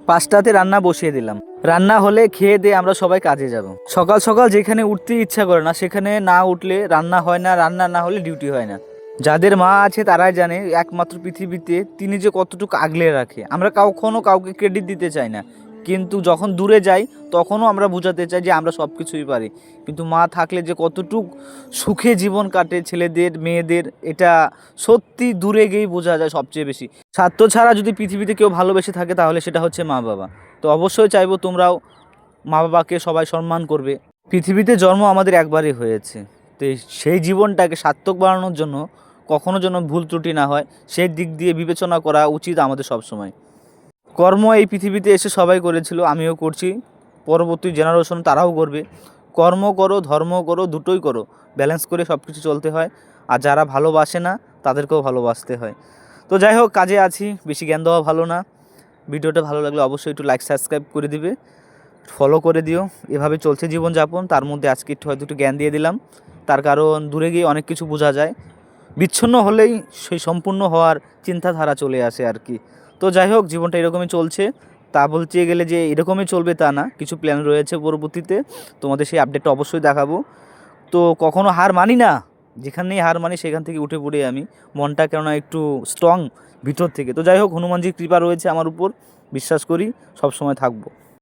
5টাতে রান্না বসিয়ে দিলাম। রান্না হলে খেয়ে দিয়ে আমরা সবাই কাজে যাব। সকাল সকাল যেখানে উঠতে ইচ্ছা করে না সেখানে না উঠলে রান্না হয় না, রান্না না হলে ডিউটি হয় না। যাদের মা আছে তারাই জানে একমাত্র পৃথিবীতে তিনি যে কতটুকু আগলে রাখে। আমরা কখনো কাউকে ক্রেডিট দিতে চাই না, কিন্তু যখন দূরে যাই তখনও আমরা বোঝাতে চাই যে আমরা সব কিছুই পারি। কিন্তু মা থাকলে যে কতটুক সুখে জীবন কাটে ছেলেদের মেয়েদের, এটা সত্যি দূরে গিয়েই বোঝা যায় সবচেয়ে বেশি। স্বার্থ ছাড়া যদি পৃথিবীতে কেউ ভালোবেসে থাকে তাহলে সেটা হচ্ছে মা বাবা। তো অবশ্যই চাইবো তোমরাও মা বাবাকে সবাই সম্মান করবে। পৃথিবীতে জন্ম আমাদের একবারই হয়েছে, তো সেই জীবনটাকে সার্থক বানানোর জন্য কখনো যেন ভুল ত্রুটি না হয় সেই দিক দিয়ে বিবেচনা করা উচিত আমাদের সব সময়। কর্ম এই পৃথিবীতে এসে সবাই করেছিল, আমিও করছি, পরবর্তী জেনারেশন তারাও করবে। কর্ম করো, ধর্ম করো, দুটোই করো, ব্যালেন্স করে সব কিছু চলতে হয়। আর যারা ভালোবাসে না তাদেরকেও ভালোবাসতে হয়। তো যাই হোক, কাজে আছি, বেশি জ্ঞান দেওয়া ভালো না। ভিডিওটা ভালো লাগলে অবশ্যই একটু লাইক সাবস্ক্রাইব করে দিবে, ফলো করে দিও। এভাবে চলছে জীবনযাপন, তার মধ্যে আজকে হয়তো একটু জ্ঞান দিয়ে দিলাম। তার কারণ দূরে গিয়ে অনেক কিছু বোঝা যায়, বিচ্ছিন্ন হলেই সেই সম্পূর্ণ হওয়ার চিন্তাধারা চলে আসে আর কি। তো যাই হোক, জীবনটা এরকমই চলছে। তা বলতে গেলে যে এরকমই চলবে তা না, কিছু প্ল্যান রয়েছে পরবর্তীতে, তোমাদের সেই আপডেটটা অবশ্যই দেখাবো। তো কখনো হার মানি না, যেখানেই হার মানি সেখান থেকে উঠে পড়ে আমি, মনটা কেননা একটু স্ট্রং ভিতর থেকে। তো যাই হোক, হনুমানজির কৃপা রয়েছে আমার উপর, বিশ্বাস করি সব সময় থাকবো।